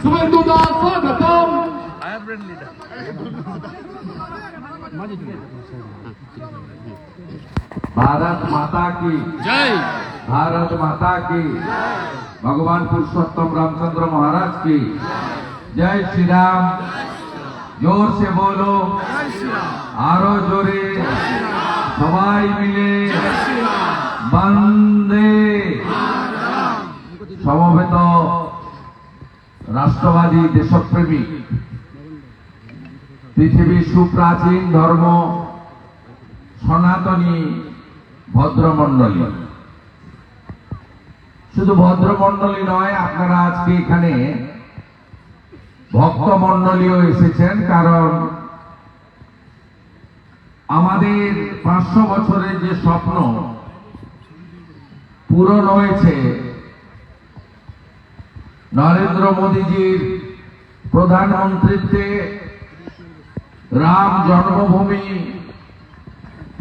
शुभेंदुदा स्वागतम। भारत माता की जय। भारत माता की भगवान पुरुषोत्तम रामचंद्र महाराज की जय श्री राम। जोर से बोलो, आरो जोरे सबाई मिले बंदे। समवेत राष्ट्रवादी देशप्रेमी पृथिवीर सुप्राचीन धर्म सनातनी ভদ্রমণ্ডলী, শুধু ভদ্রমণ্ডলী নয়, আপনারা আজকে এখানে ভক্তমণ্ডলীও এসেছেন। কারণ আমাদের 500 বছরের যে স্বপ্ন পূরণ হয়েছে, নরেন্দ্র মোদীজির প্রধানমন্ত্রীত্বে রাম জন্মভূমি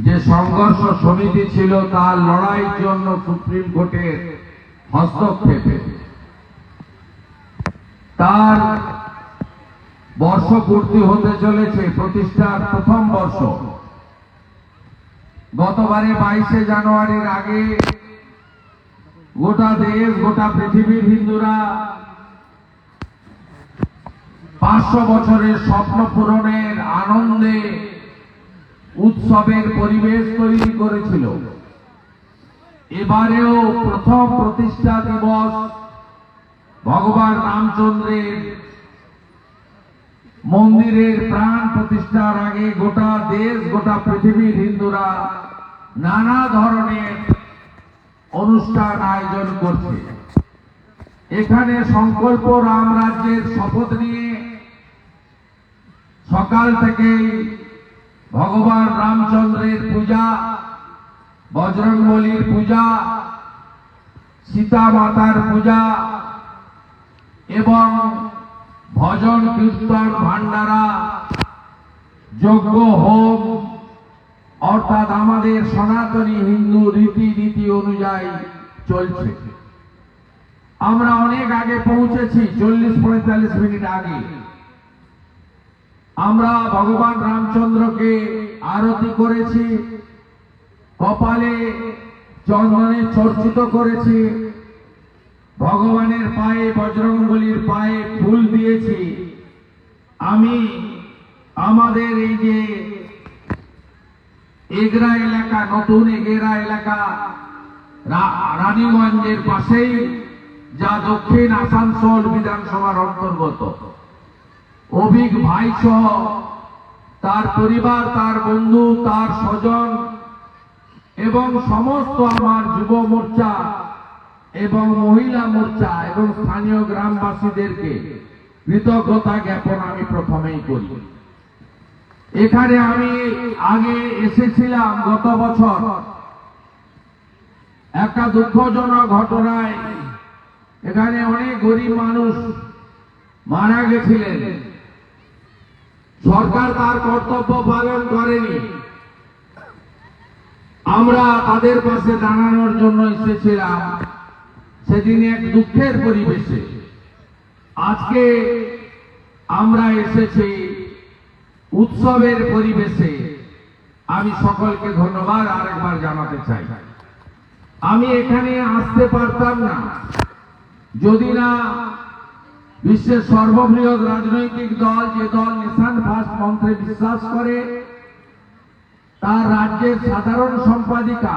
যে সংঘর্ষ সমিতি ছিল তার লড়াইয়ের জন্য সুপ্রিম কোর্টের হস্তক্ষেপে তার বর্ষপূর্তি হতে চলেছে, প্রতিষ্ঠার প্রথম বর্ষ। গতবারে 22শে জানুয়ারির আগে গোটা দেশ, গোটা পৃথিবীর হিন্দুরা 500 বছরের স্বপ্ন পূরণের আনন্দে উৎসবের পরিবেশ তৈরি করেছিল। এবারেও প্রথম প্রতিষ্ঠা দিবস ভগবান রামচন্দ্রের মন্দিরের প্রাণ প্রতিষ্ঠার আগে গোটা দেশ, গোটা পৃথিবীর হিন্দুরা নানা ধরনের অনুষ্ঠান আয়োজন করছে। এখানে সংকল্প রাম রাজ্যের শপথ নিয়ে সকাল থেকেই ভগবান রামচন্দ্রের পূজা, বজরংবলীর পূজা, সীতা মাতার পূজা এবং ভজন কীর্তন ভান্ডারা, যজ্ঞ হোম, অর্থাৎ আমাদের সনাতনী হিন্দু রীতিনীতি অনুযায়ী চলছে। আমরা অনেক আগে পৌঁছেছি, 40-45 মিনিট আগে আমরা ভগবান রামচন্দ্রকে আরতি করেছি, কপালে চন্দনে চর্চিত করেছি, ভগবানের পায়ে, বজরংবলীর পায়ে ফুল দিয়েছি। আমি আমাদের এই যে এগরা এলাকা, নতুন এগরা এলাকা রানীগঞ্জের পাশেই, যা দক্ষিণ আসানসোল বিধানসভার অন্তর্গত, অভিক ভাই সহ তার পরিবার, তার বন্ধু, তার স্বজন এবং সমস্ত আমার যুব মোর্চা এবং মহিলা মোর্চা এবং স্থানীয় গ্রামবাসীদেরকে কৃতজ্ঞতা জ্ঞাপন আমি প্রথমেই করি। এখানে আমি আগে এসেছিলাম গত বছর একটা দুঃখজনক ঘটনায়। এখানে অনেক গরিব মানুষ মারা গেছিলেন, সরকার তার কর্তব্য পালন করেনি। আমরা তাদের পাশে দাঁড়ানোর জন্য এসেছিলাম সেদিন এক দুঃখের পরিবেশে। আজকে আমরা এসেছি উৎসবের পরিবেশে। আমি সকলকে ধন্যবাদ আরেকবার জানাতে চাই। আমি এখানে আসতে পারতাম না যদি না বিশ্বের সর্ববৃহৎ রাজনৈতিক দল, যে দল নেশন ফার্স্ট মন্ত্রে বিশ্বাস করে, তার রাজ্যের সাধারণ সম্পাদিকা,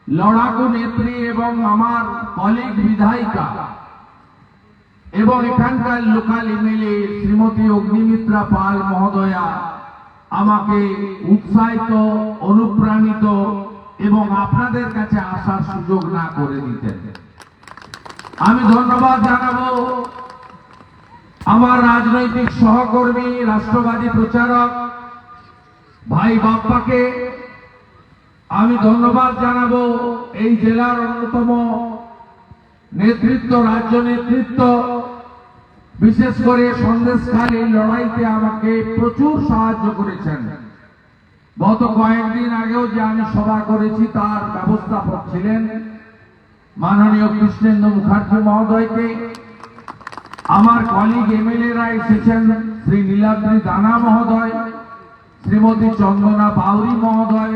লড়াকু নেত্রী এবং আমার কলিগ বিধায়িকা এবং এখানকার লোকাল এমএলএ শ্রীমতী অগ্নিমিত্রা পাল মহোদয়া আমাকে উৎসাহিত, অনুপ্রাণিত এবং আপনাদের কাছে আসার সুযোগ না করে দিতেন। আমি ধন্যবাদ জানাবো আমার রাজনৈতিক সহকর্মী, রাষ্ট্রবাদী প্রচারক ভাই বাপ্পাকে। আমি ধন্যবাদ জানাবো এই জেলার অন্যতম নেতৃত্ব, রাজ্য নেতৃত্ব, বিশেষ করে সন্দেশখালী এই লড়াইতে আমাকে প্রচুর সাহায্য করেছেন। গত কয়েকদিন আগেও যে আমি সভা করেছি তার ব্যবস্থাপক ছিলেন মাননীয় কৃষ্ণেন্দু মুখার্জি মহোদয়কে। আমার কলিগ এমএলএরা এসেছেন, শ্রী নীলাদ্রি দানা মহোদয়, শ্রীমতী চন্দনা বাউরি মহোদয়,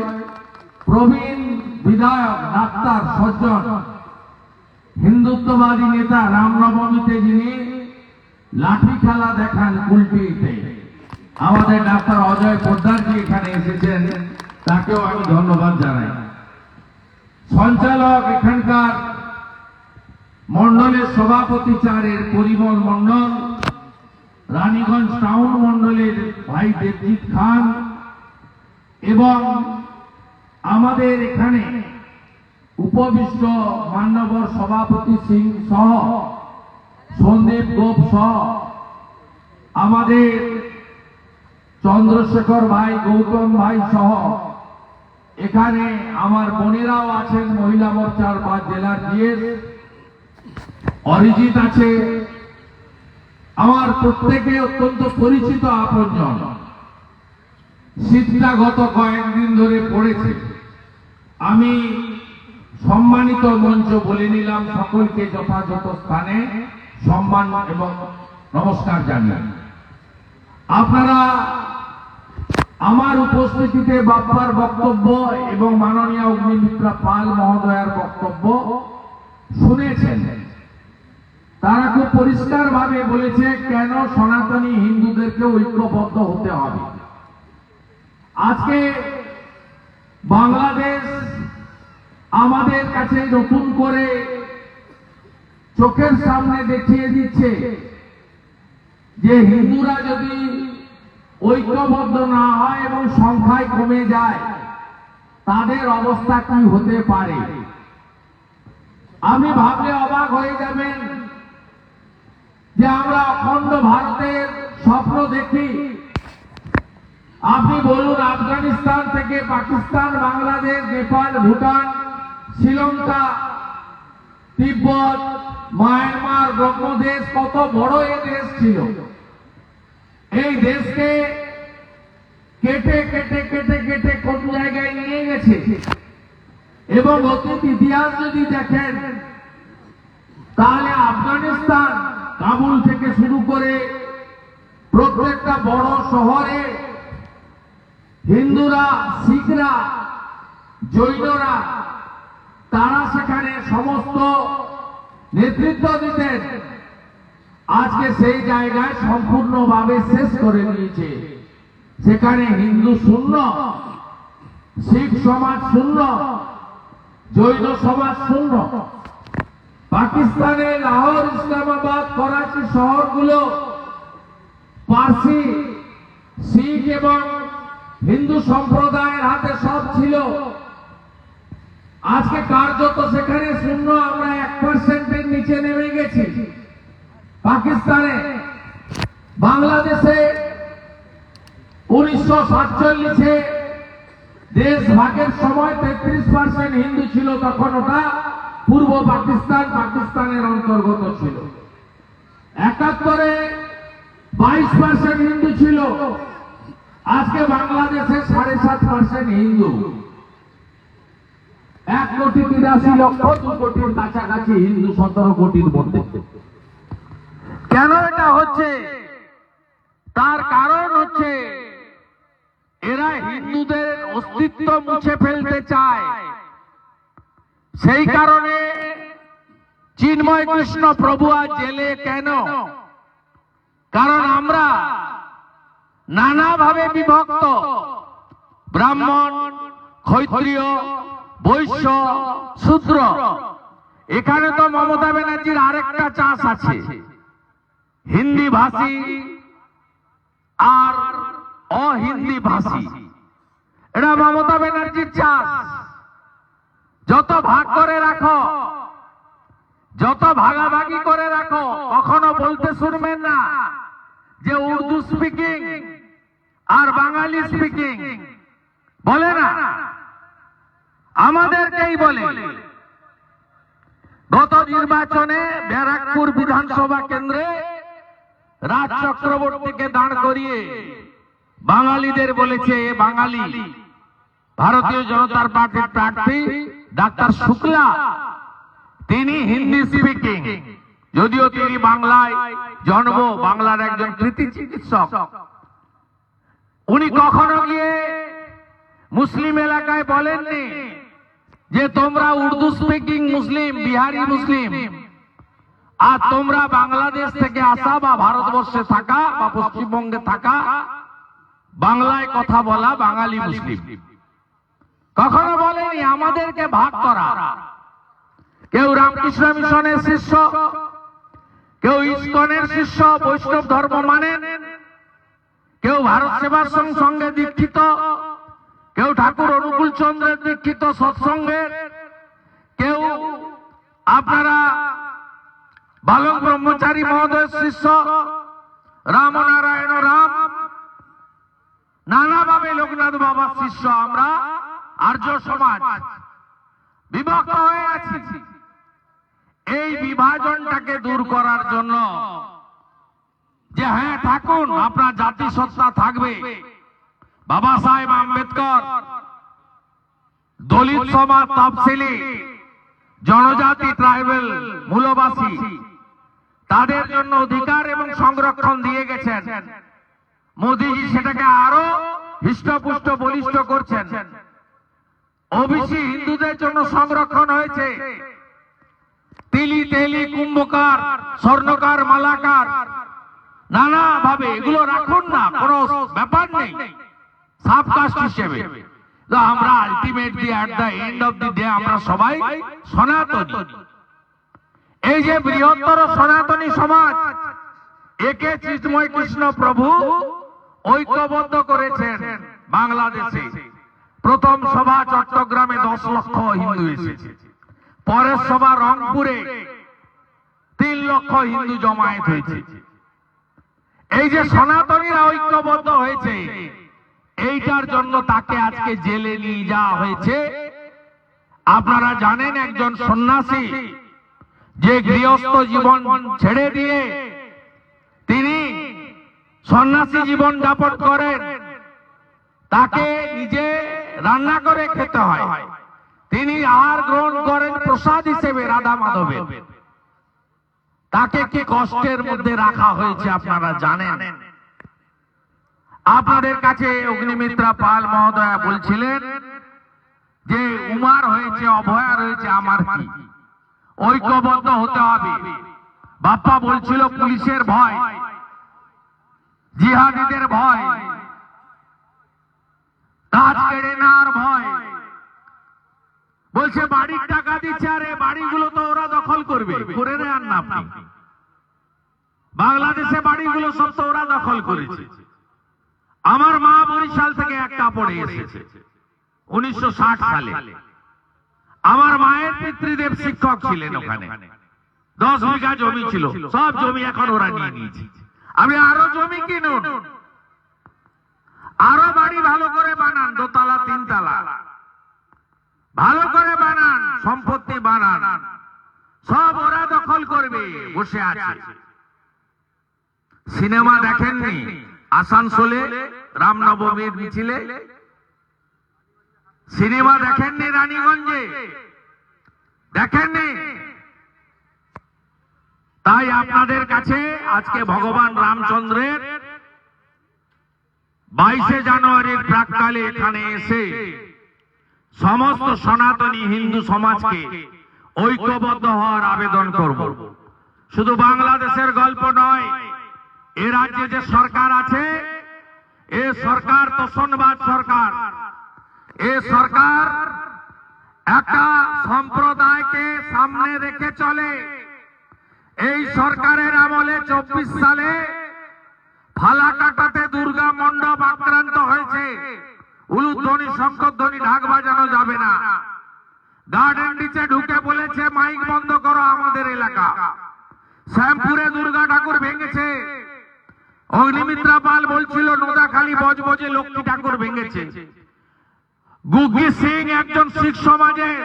প্রবীণ বিধায়ক ডাক্তার সজ্জন, হিন্দুত্ববাদী নেতা রামনবমীতে যিনি লাঠি খেলা দেখান কুলটিতে, আমাদের ডাক্তার অজয় পোদ্দারজি এখানে এসেছেন, তাকেও আমি ধন্যবাদ জানাই। সঞ্চালক এখানকার মন্ডলের সভাপতি চারের পরিমল মন্ডল, রানীগঞ্জ টাউন মন্ডলের ভাই দেবজিৎ খান এবং আমাদের এখানে উপবিষ্ট মান্যবর সভাপতি সিং সহ সন্দীপ গোপ সহ আমাদের চন্দ্রশেখর ভাই, গৌতম ভাই সহ এখানে আমার বোনেরাও আছেন, মহিলা মোর্চার 5 জেলার জিএস অরিজিৎ আছে, আমার প্রত্যেকে অত্যন্ত পরিচিত আপনজন। শীতটা গত কয়েকদিন ধরে পড়েছে, আমি সম্মানিত মঞ্চ বলে নিলাম, সকলকে যথাযথ স্থানে সম্মান এবং নমস্কার জানাই। আপনারা আমার উপস্থিতিতে বাপ্পার বক্তব্য এবং মাননীয় অগ্নিমিত্রা পাল মহোদয়ার বক্তব্য শুনেছেন। তারা খুব পরিষ্কার ভাবে বলেছে কেন সনাতনী হিন্দুদেরকে ঐক্যবদ্ধ হতে হবে। আজকে বাংলাদেশ আমাদের কাছে নতুন করে চোখের সামনে দেখিয়ে দিচ্ছে যে হিন্দুরা যদি ঐক্যবদ্ধ না হয় এবং সংখ্যায় কমে যায় তাদের অবস্থা কি হতে পারে। আমি ভাবলে অবাক হয়ে যাবেন যে আমরা অখণ্ড ভারতের স্বপ্ন দেখি। আপনি বলুন, আফগানিস্তান থেকে পাকিস্তান, বাংলাদেশ, নেপাল, ভুটান, শ্রীলঙ্কা, তিব্বত, মায়ানমার, ব্রহ্মদেশ, কত বড় এই দেশ ছিল। এই দেশকে কেটে কেটে কেটে কেটে কোন জায়গায় নিয়ে গেছে এবং অতীত ইতিহাস যদি দেখেন তাহলে আফগানিস্তান, কাবুল থেকে শুরু করে প্রত্যেকটা বড় শহরে হিন্দুরা, শিখরা, জৈনরা তারা সেখানে সমস্ত নেতৃত্ব দিতেন। আজকে সেই জায়গায় সম্পূর্ণভাবে শেষ করে দিয়েছে। সেখানে হিন্দু শূন্য, শিখ সমাজ শূন্য, জৈন সমাজ শূন্য। পাকিস্তানে লাহোর, ইসলামাবাদ, করাচি শহরগুলো পার্সি, শিখ এবং হিন্দু সম্প্রদায়ের হাতে সব ছিল। আজকে কার্যত সেখানে শূন্য, আমরা 1%-এর নিচে নেমে গেছি। পাকিস্তানে, বাংলাদেশে 1947-এ দেশ ভাগের সময় 33% হিন্দু ছিল, তখন ওটা পূর্ব পাকিস্তান, পাকিস্তানের অন্তর্গত ছিল। 71-এ 22% হিন্দু ছিল, আজকে বাংলাদেশে 7.5% হিন্দু। 1,83,00,000, 2 কোটির কাছাকাছি হিন্দু 17 কোটির মধ্যে। কেন এটা হচ্ছে? তার কারণ হচ্ছে এরা হিন্দুদের অস্তিত্ব মুছে ফেলতে চায়। সেই কারণে চিন্ময় কৃষ্ণ প্রভু আজ জেলে কেন? কারণ আমরা নানাভাবে বিভক্ত, ব্রাহ্মণ, ক্ষত্রিয়, বৈশ্য, শূদ্র। এখানে তো মমতা ব্যানার্জির আরেকটা চাষ আছে, হিন্দি ভাষী আর অহিন্দি ভাষী। এটা মমতা ব্যানার্জির চাষ। যত ভাগ করে রাখো, যত ভাগাভাগি করে রাখো, কখনো বলতে শুনবেন না যে উর্দু স্পিকিং আর বাঙালি স্পিকিং, বলে না, আমাদেরকেই বলে। গত নির্বাচনে ব্যারাকপুর বিধানসভা কেন্দ্রে রাজ চক্রবর্তীকে দাঁড় করিয়ে বাঙালিদের বলেছে এ বাঙালি। ভারতীয় জনতা পার্টির প্রার্থী ডাক্তার শুক্লা, তিনি হিন্দি স্পিকিং, যদিও তিনি বাংলায় জন্ম, বাংলার একজন কৃতি চিকিৎসক, উনি কখনো গিয়ে মুসলিম এলাকায় বলেননি যে তোমরা উর্দু স্পিকিং মুসলিম, বিহারি মুসলিম, আর তোমরা বাংলাদেশ থেকে আসা বা ভারতবর্ষে থাকা বা পশ্চিমবঙ্গে থাকা বাংলায় কথা বলা বাঙালি মুসলিম। কখনো বলেনি আমাদেরকে ভাগ করা। কেউ রামকৃষ্ণ মিশনের শিষ্য, কেউ ইসকনের শিষ্য, বৈষ্ণব ধর্ম মানেন, কেউ ভারত সেবাশ্রম সঙ্গে দীক্ষিত, কেউ ঠাকুর অনুকূল চন্দ্রের দীক্ষিত সৎসঙ্গের, কেউ আপনারা বালক ব্রহ্মচারী মহোদয়ের শিষ্য, রামনারায়ণ রাম, নানাভাবে লোকনাথ বাবার শিষ্য। আমরা আর্য সমাজ বিভক্ত হয়ে আছি। এই বিভাজনটাকে দূর করার জন্য যে হ্যাঁ থাকুন, আপনার জাতিসত্তা থাকবে। বাবা সাহেব আম্বেদকর দলিত সমাজ, তফসিলি জনজাতি, ট্রাইবেল মূলবাসী, তাদের জন্য অধিকার এবং সংরক্ষণ দিয়ে গেছেন। মোদীজি সেটাকে আরো হৃষ্টপুষ্ট বলিষ্ঠ করছেন। ওবিসি হিন্দুদের জন্য সংরক্ষণ হয়েছে। তিলি তেলি কুম্ভকার, স্বর্ণকার, মালাকার, নানা ভাবে এগুলো রাখুন না, কোনো ব্যাপার নেই সাবকাস্ট হিসেবে। তো আমরা ultimately at the end of the day আমরা সবাই সনাতনী। এই যে বৃহত্তর সনাতনী সমাজ, একে চিন্ময় কৃষ্ণ প্রভু ঐক্যবদ্ধ করেছেন বাংলাদেশে। প্রথম সভা চট্টগ্রামে 10 লক্ষ হিন্দু এসেছে, পরের সভা রংপুরে 3 লক্ষ হিন্দু জমায়েত হয়েছে। এই যে সনাতনীরা ঐক্যবদ্ধ হয়েছে, এইটার জন্য তাকে আজকে জেলে নিয়ে যাওয়া হয়েছে। আপনারা জানেন একজন সন্ন্যাসী যে গৃহস্থ জীবন ছেড়ে দিয়ে তিনি সন্ন্যাসী জীবন যাপন করেন, তাকে নিজে রান্না করে খেতে হয়। তিনি আহার গ্রহণ করেন প্রসাদ হিসেবে রাধা মাধবের। তাকে কি কষ্টের মধ্যে রাখা হয়েছে আপনারা জানেন। আপনাদের কাছে অগ্নিমিত্রা পাল মহোদয়া বলছিলেন যে উমার হয়েছে, অভয়া রয়েছে, আমার কি, ঐক্যবদ্ধ হতে হবে। বাপ্পা বলছিল পুলিশের ভয়, জিহাদিদের ভয়, কাজ কেড়ে নেওয়ার ভয়। বলছে বাড়ির টাকা দিচ্ছে, আরে বাড়িগুলো তো ওরা দখল করবে, করে নেন না আপনি। বাংলাদেশে বাড়িগুলো সব তো ওরা দখল করেছে। আমার মা বরিশাল থেকে এক কাপড়ে এসেছে 1960 সালে। আমার মায়ের পিতৃদেব শিক্ষক ছিলেন ওখানে। 10 বিঘা জমি ছিল, সব জমি এখন ওরা নিয়ে নিয়েছে। আমি আরো জমি কিনুন, আরো বাড়ি ভালো করে বানান, 2 তলা 3 তলা ভালো করে বানান, সম্পত্তি বানান, সব ওরা দখল করবে, বসে আছে। সিনেমা দেখেননি আসানসোলে রামনবমীর মিছিলে? সিনেমা দেখেননি রানীগঞ্জে? দেখেননি? তাই আপনাদের কাছে আজকে ভগবান রামচন্দ্রের 22শে জানুয়ারির প্রাক্কালে এখানে এসে সমস্ত সনাতনী হিন্দু সমাজকে ঐক্যবদ্ধ হওয়ার আবেদন করব। শুধু বাংলাদেশের গল্প নয়, এ রাজ্যে যে সরকার আছে, এ সরকার তোষণবাদ সরকার। এ সরকার একটা সম্প্রদায়কে সামনে রেখে চলে। এই সরকারের আমলে 24 সালে ফালাকাটাতে দুর্গা মণ্ডপ আক্রান্ত হয়েছে। উলুধ্বনি, শঙ্খধ্বনি, ঢাক বাজানো যাবে না। গার্ডেন নিচে ঢুকে বলেছে মাইক বন্ধ করো আমাদের এলাকা। শ্যামপুরে দুর্গা ঠাকুর ভেঙেছে। অগ্নিমিত্রা পাল বলছিল নোদাখালী বজবজে লক্ষ্মী ঠাকুর ভেঙেছে। গুগ্গি সিং একজন শিখ সমাজের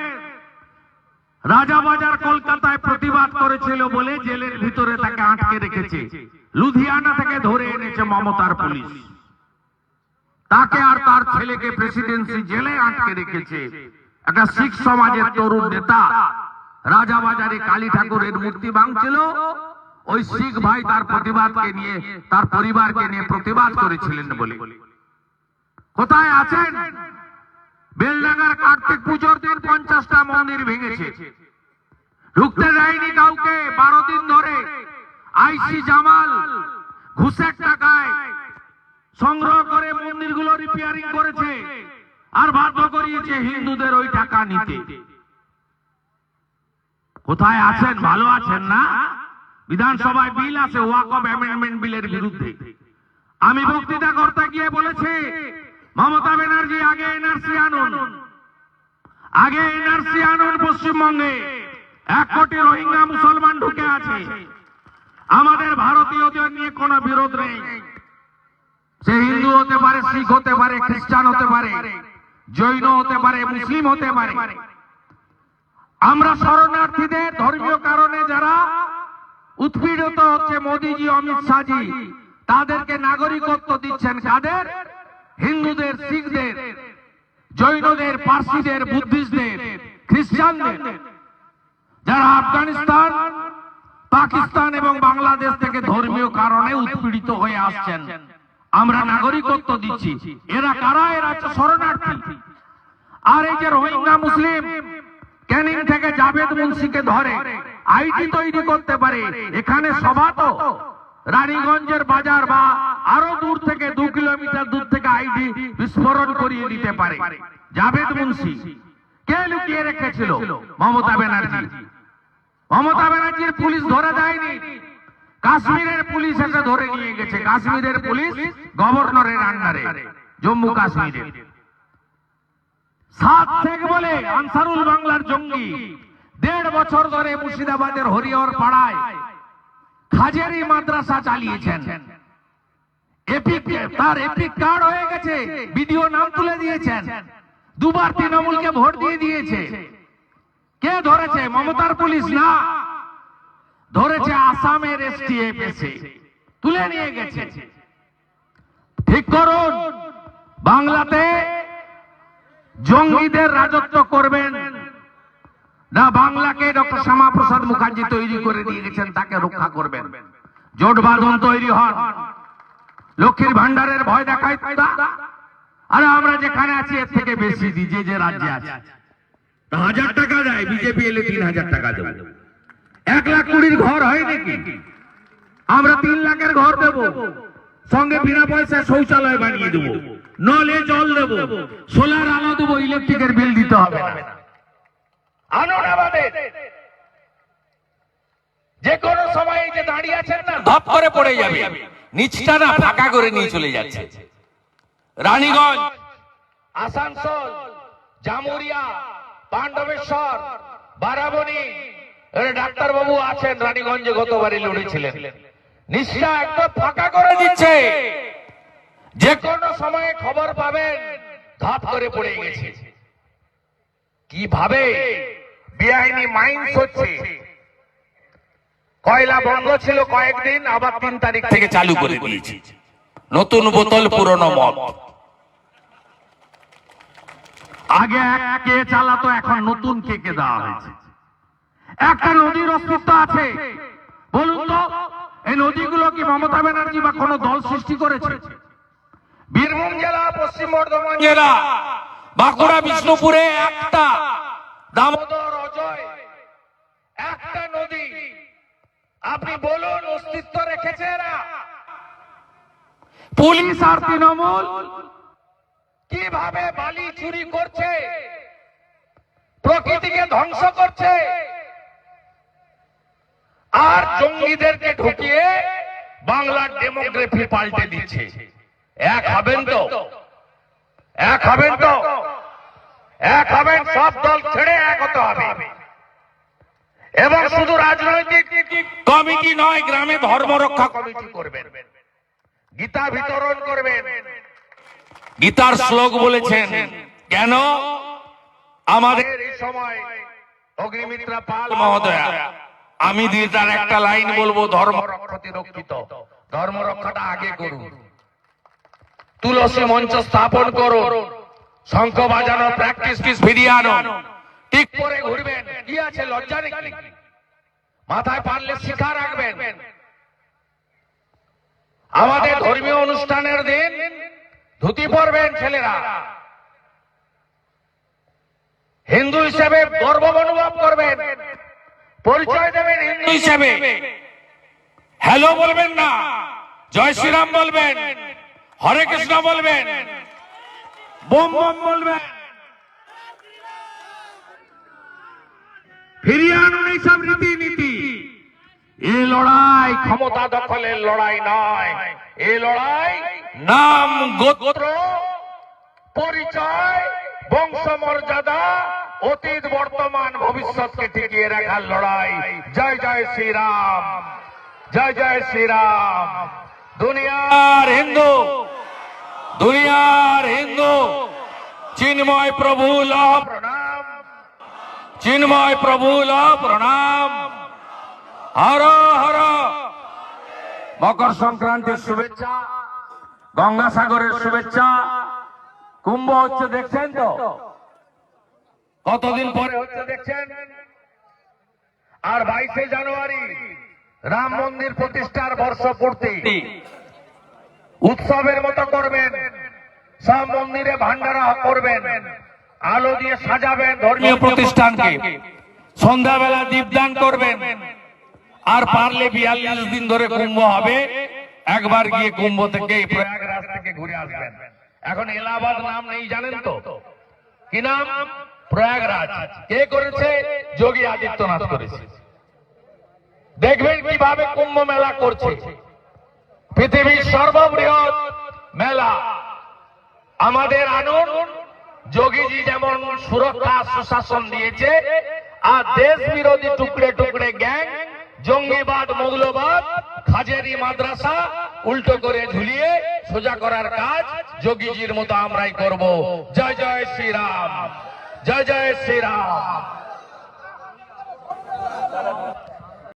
রাজাবাজার কলকাতায় প্রতিবাদ করেছিল বলে জেলের ভিতরে তাকে আটকে রেখেছে। লুধিয়ানা থেকে ধরে এনেছে মমতার পুলিশ। তাকে আর তার ছেলেকে প্রেসিডেন্সি জেলে আটকে রেখেছে। একটা শিখ সমাজের তরুণ নেতা রাজাবাজারে কালী ঠাকুরের মূর্তি ভাঙছিল, ওই শিখ ভাই তার প্রতিবাদকে নিয়ে, তার পরিবারকে নিয়ে প্রতিবাদ করেছিলেন বলে। কোথায় আছেন? বেলডাঙ্গার কার্তিক পুজোর দিন 50টা মন্দির ভেঙেছে, ঢুকতে দেয়নি কাউকে। 12 দিন ধরে আইসি জামাল ঘুষের টাকায় সংগ্রহ করে মন্দিরগুলো রিপেয়ারিং করেছে আর বাধ্য করিয়েছে হিন্দুদের ওই টাকা নিতে। কোথায় আছেন? ভালো আছেন না? বিধানসভায় বিল আছে ওয়াকফ অ্যামেন্ডমেন্ট বিলের বিরুদ্ধে। আমি বক্তৃতা করতে গিয়ে বলেছি মমতা ব্যানার্জি আগে এনআরসি আনুন, আগে এনআরসি আনুন। পশ্চিমবঙ্গে 1 কোটি রোহিঙ্গা মুসলমান ঢুকে আছে, আমাদের ভারতীয়দের নিয়ে কোনো বিরোধ নেই। সে হিন্দু হতে পারে, শিখ হতে পারে, খ্রিস্টান হতে পারে, জৈন হতে পারে, মুসলিম হতে পারে। আমরা শরণার্থীদের ধর্মীয় কারণে যারা উৎপীড়িত হচ্ছে, মোদিজি, অমিত শাহজি তাদেরকে নাগরিকত্ব দিচ্ছেন। কাদের? হিন্দুদের, শিখদের, জৈনদের, পার্সিদের, বুদ্ধিস্টদের, খ্রিস্টানদের, যারা আফগানিস্তান, পাকিস্তান এবং বাংলাদেশ থেকে ধর্মীয় কারণে উৎপীড়িত হয়ে আসছেন, আমরা নাগরিকত্ব দিচ্ছি। এরা কারা? এরা হচ্ছে শরণার্থী। আর এই যে রোহিঙ্গা মুসলিম ক্যানিং থেকে জাভেদ মুন্সিকে ধরে আইডি তৈরি করতে পারে, এখানে সভা তো রানীগঞ্জের বাজার বা আরো দূর থেকে 2 কিলোমিটার দূর থেকে আইডি বিস্ফোরণ করিয়ে দিতে পারে। জাভেদ মুন্সি কে লুকিয়ে রেখেছিল? মমতা ব্যানার্জি। মমতা ব্যানার্জির পুলিশ ধরে দেয়নি, কাশ্মীরের পুলিশ এসে ধরে নিয়ে গেছে। কাশ্মীরের পুলিশ গভর্নরের আন্ডারে, জম্মু কাশ্মীরের। 7 শেখ বলে আনসারুল বাংলার জঙ্গি 1.5 বছর ধরে মুর্শিদাবাদের হরিহর পাড়ায় খাজেরি মাদ্রাসা চালিয়েছেন। তার এপিক কার্ড হয়ে গেছে, ভিডিও নাম তুলে দিয়েছেন, 2 বার তৃণমূলকে ভোট দিয়ে দিয়েছে। কে ধরেছে? মমতার পুলিশ না, ধরেছে আসামের এসটিএফ এসে তুলে নিয়ে গেছে। ঠিক করুন, বাংলাতে জঙ্গিদের রাজত্ব করবেন না বাংলাকে ডক্টর শ্যামাপ্রসাদ মুখার্জি তৈরি করে দিয়ে গেছেন, তাকে রক্ষা করবেন। জোট বাঁধন তৈরি হন, লক্ষ্মীর ভান্ডারের ভয় দেখায়। আরে আমরা যেখানে আছি এর থেকে বেশি দিই, যে রাজ্যে আছে। 1000 টাকা দেয়, বিজেপি এলে 3000 টাকা দেবো। 1,20,000 ঘর হয় নাকি? আমরা 3 লাখের ঘর দেব, সঙ্গে বিনা পয়সায় শৌচালয় বানিয়ে দেবো, নলে জল দেব, সোলার আলো দেবো, ইলেকট্রিকের বিল দিতে হবে না। যে কোনো সময় যে দাঁড়িয়ে আছেন না, ধপ করে পড়ে যাবে, নিচটা না ফাঁকা করে নিয়ে চলে যাচ্ছে। রানীগঞ্জ, আসানসোল, জামুরিয়া, পাণ্ডবেশ্বর, বারাবণী, ডাক্তার বাবু আছেন রানীগঞ্জে, গতবারই লড়েছিলেন। নিচটা একদম ফাঁকা করে দিচ্ছে, যে কোনো সময়ে খবর পাবেন ধপ করে পড়ে গেছে। কিভাবে বেআইনি মাইন্স হচ্ছে। কয়লা বন্ধ ছিল কয়েকদিন, আবার 3 তারিখ থেকে চালু করে দিয়েছে। নতুন বোতল, পুরনো মদ। আগে কে চালাতো, এখন নতুন কে দেওয়া হয়েছে। একটা নদীর অস্তিত্ব আছে, বলুন তো এই নদীগুলো কি মমতা ব্যানার্জি বা কোন দল সৃষ্টি করেছে? বীরভূম জেলা, পশ্চিম বর্ধমান জেলা, বাঁকুড়া, বিষ্ণুপুরে একটা, দামোদর, অজয় একটা নদী। আপনি বলুন অস্তিত্ব রেখেছে এরা? পুলিশ আর তৃণমূল কিভাবে বালি চুরি করছে, প্রকৃতিকে ধ্বংস করছে, আর জঙ্গিদেরকে ঢুকিয়ে বাংলার ডেমোগ্রাফি পাল্টে দিচ্ছে। এক হবেন তো? এক হবেন তো? এক হবেন, সব দল ছেড়ে এক হতে হবে। এবং শুধু রাজনৈতিক কমিটি নয়, গ্রামে ধর্ম রক্ষা কমিটি করবেন, গীতা বিতরণ করবেন। গীতার শ্লোক বলেছেন কেন? আমাদের এই সময় অগ্নিমিত্রা পাল মহোদয়া, আমি গীতার একটা লাইন বলবো, ধর্ম রক্ষতি রক্ষিত। ধর্ম রক্ষাটা আগে করুন, তুলসী মঞ্চ স্থাপন করুন, শঙ্খ বাজানোর প্র্যাকটিস ফিরিয়ে আনুন, টিক পরে ঘুরবেন, কি আছে লজ্জা নাকি? মাথায় পারলে শিখা রাখবেন। আমাদের ধর্মীয় অনুষ্ঠানের দিন ধুতি পরবেন ছেলেরা, হিন্দু হিসেবে গর্ব অনুভব করবেন, পরিচয় দেবেন হিন্দু হিসেবে। হ্যালো বলবেন না, জয় শ্রীরাম বলবেন, হরে কৃষ্ণ বলবেন, বোম বোম বলবেন। ফিরিয়ে আনুন এইসব রীতিনীতি। এই লড়াই ক্ষমতা দখলের লড়াই নয়, এই লড়াই নাম, গোত্র, পরিচয়, বংশমর্যাদা, অতীত, বর্তমান, ভবিষ্যৎকে টিকিয়ে রাখার লড়াই। জয় জয় শ্রীরাম, জয় জয় শ্রীরাম। দুনিয়ার হিন্দু, দুনিয়ার হিন্দু, চিন্ময় প্রভু লহ প্রণাম, চিন্ময় প্রভু লহ প্রণাম। হর হর। মকর সংক্রান্তির শুভেচ্ছা, গঙ্গাসাগরের শুভেচ্ছা। কুম্ভ হচ্ছে দেখছেন তো, কতদিন পরে হচ্ছে দেখছেন। আর 22শে জানুয়ারি রাম মন্দির প্রতিষ্ঠার বর্ষপূর্তি উৎসবের মতো করবেন, সব মন্দিরে ভান্ডারা করবেন, আলো দিয়ে সাজাবেন ধর্মীয় প্রতিষ্ঠানকে, সন্ধ্যাবেলা দীপদান করবেন। আর পারলে 42 দিন ধরে কুম্ভ হবে, একবার গিয়ে কুম্ভ থেকে প্রয়াগরাজ থেকে ঘুরে আসবেন। এখন এলাহাবাদ নাম নেই জানেন তো, কি নাম? প্রয়াগরাজ। কে করেছে? যোগী আদিত্যনাথ করেছে। দেখবেন কিভাবে কুম্ভ মেলা করছে, পৃথিবীর সর্ববৃহৎ মেলা। আমাদের আনুন, যোগীজি যেমন সুরক্ষা সুশাসন দিয়েছে, আর দেশ বিরোধী টুকরে টুকরে গ্যাং, জঙ্গিবাদ, মৌলবাদ, খাজেরি মাদ্রাসা উল্টো করে ঝুলিয়ে সোজা করার কাজ যোগীজির মতো আমরাই করব। জয় জয় শ্রীরাম, জয় জয় শ্রীরাম।